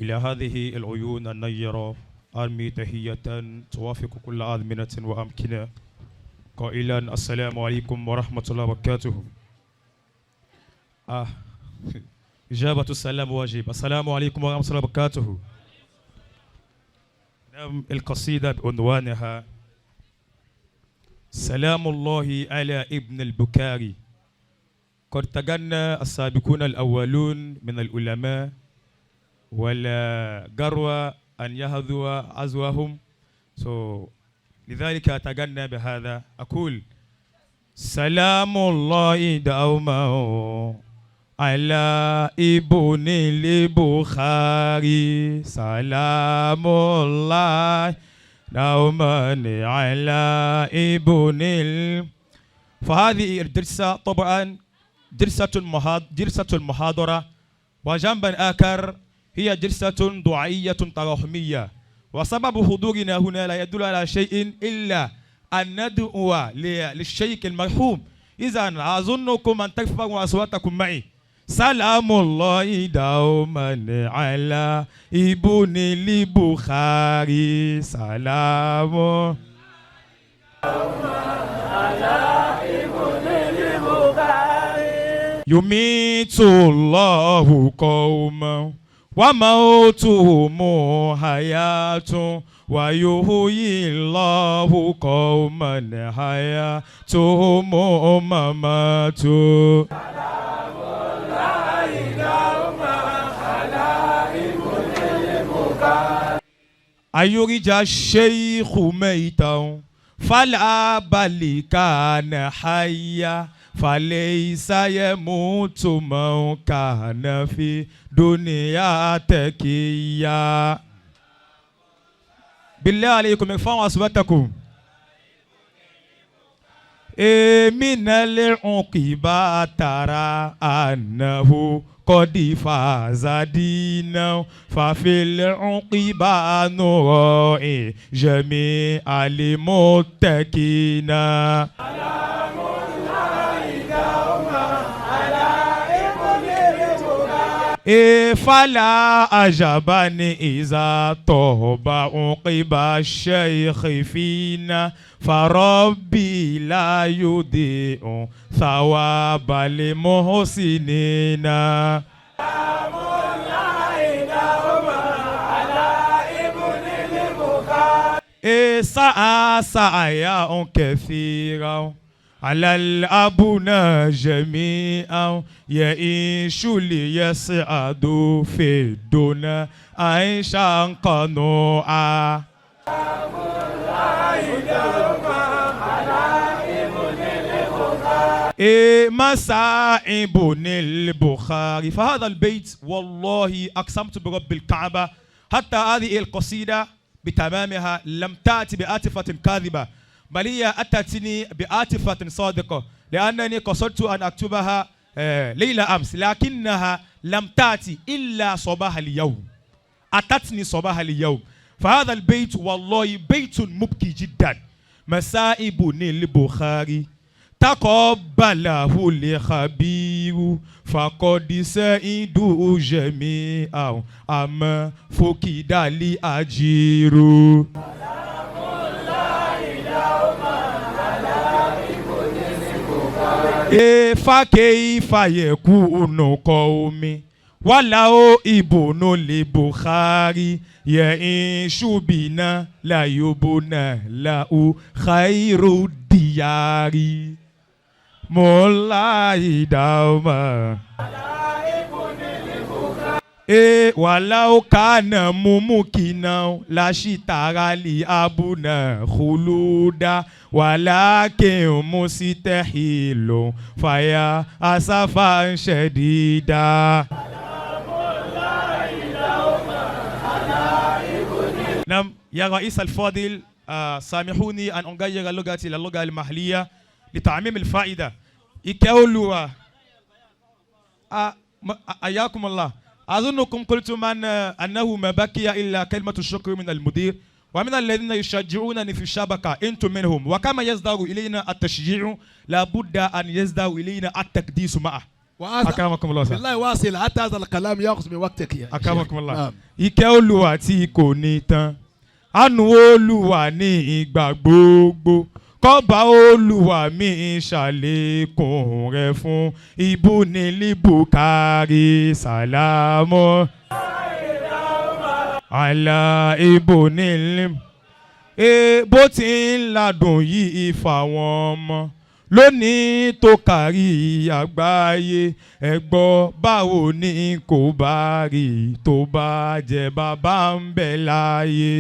إلى هذه العيون النيرة أرمي تحية توافق كل آزمنة وأمكنة قائلا السلام عليكم ورحمة الله وبركاته. إجابة السلام واجب. السلام عليكم ورحمة الله وبركاته. القصيدة بعنوانها سلام الله على ابن البكاري. قد تجنى السابقون الأولون من العلماء ولا جروا أن يهذوا عزوهم، لذلك أتجنى بهذا أقول سلام الله دوما على ابن البخاري، سلام الله دوما على ابن فهذه الدرسة طبعا درسة المحاضرة، وجنبا آخر هي جلسة دعائية تراحمية. وسبب حضورنا هنا لا يدل على شيء إلا أن ندعو للشيخ المرحوم. إذا أظنكم أن ترفعوا أصواتكم معي. سلام الله دوما على ابن البخاري، سلام على ابن البخاري. يميت الله قوما وموتهم حياة، ويحيي الله قوما حياتهم ممات. سلام الله دوما على ابن البخاري. أيرج الشيخ ميتا فلا بل كان حيا، فليس يموت من كان في دنيا تكيا. بالله عليكم ارفعوا أصواتكم. من العقبى ترى أنه قد فاز دينا، ففي العقبى نراعي جميع المتقين. فلا أجبني إذا طهب عقب الشيخ فينا، فربي لا يضيع ثواب المحسنين. سلام الله دوما على ابن البخاري. سعيا كثيرا على الأبناء جميعا، يعيش ليسعد في الدنيا عيشا قنوعا. سلام الله دوما على ابن البخاري. مساعي ابن البخاري. فهذا البيت والله أقسمت برب الكعبة حتى هذه القصيدة بتمامها لم تأتي بعاطفة كاذبة، بل هي أتتني بعاطفة صادقة، لأنني قصدت أن أكتبها ليلة أمس، لكنها لم تأتي إلا صباح اليوم، أتتني صباح اليوم. فهذا البيت والله بيت مبكي جدا. مسائب البخاري تقبله الخبير، فقد سعيدوا جميعا أما فقد لأجير. فكيف يكون قومي ولو ابن البخاري، يعيش بنا لا يبنى له خير الديار. مولاي دوما ولو كان ممكنا لاشترى لأبونا خلودا، ولكن مستحيل فيا أسفا شديدا. نعم يا رئيس الفاضل، سامحوني أن أغير لغتي إلى اللغة المحلية لتعميم الفائدة. إكاولوا أياكم الله. أظنكم قلتم أنه ما بقي إلا كلمة الشكر من المدير ومن الذين يشجعونني في الشبكة، أنتم منهم. وكما يصدر إلينا التشجيع لابد أن يصدر إلينا التقديس معه. أكرمكم الله sir. بالله واصل حتى هذا الكلام يأخذ من وقتك يا أكرمكم الله. نعم. Ìkẹ́ Olúwa tí kò ní tán, àánú Olúwa ní ìgbà gbogbo, kọ́ba Olúwa mi ṣàlékún rẹ̀ fún ibùnilíbùkárí sàlámọ́. Àlà ibùnilíbùkárí. Bó ti ń ladùn yìí fáwọn ọmọ lónìí tó kárí àgbáyé, ẹ gbọ́ báwo ni kò bá rí tó bá jẹ́ bàbá ń bẹ láyé.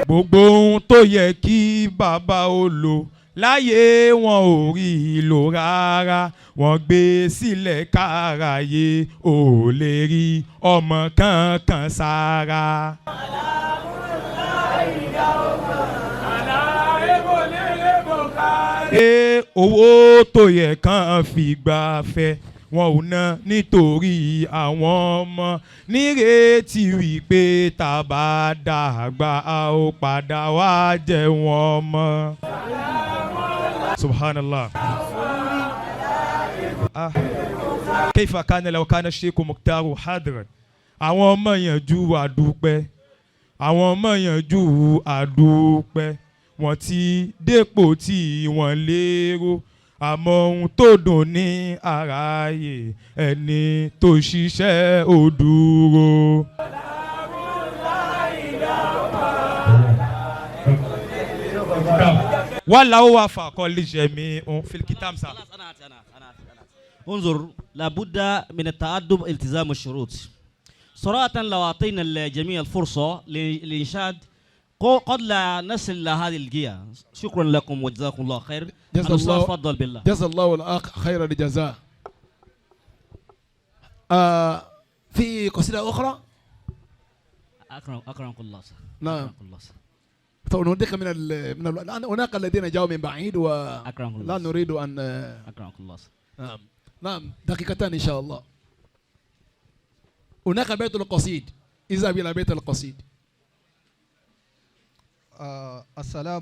Gbogbo ohun tó yẹ kí bàbá ó lò láyé wọn ò rí lò rárá, wọ́n gbé sílẹ̀ káráyé ò lè rí ọmọ kankan sára. Owó tó yẹ kán fi gbà fẹ́ wọn ò ná nítorí àwọn ọmọ, nírètí wípé tá bá dàgbà a ó padà wá jẹ wọn mọ́. Subhanallah. كيف كان لو كان الشيخ مختار حاضرا. àwọn ọmọ yanjú àdúpẹ́, àwọn ọmọ yanjú àdúpẹ́, wọ́n ti dépò tí wọ́n lérò, àmọ́ ohun tó dùn ní aráyé ẹni tó ṣiṣẹ́ ò dúró. ولا وافق لجميع في الكتاب. أنا انظر، لابد من التأدب التزام الشروط. صراحة لو أعطينا الجميع الفرصة للإنشاد قد لا نصل إلى هذه الجهة. شكرا لكم وجزاكم الله خير. الأستاذ تفضل بالله. جزا الله الأخ خير الجزاء. في قصيدة أخرى؟ أكرمكم الله. نعم. فنوديك من هناك الذين جاءوا من بعيد ولا نريد أن أكرمكم الله. نعم نعم، دقيقتان إن شاء الله. هناك بيت القصيد، اذهب إلى بيت القصيد. السلام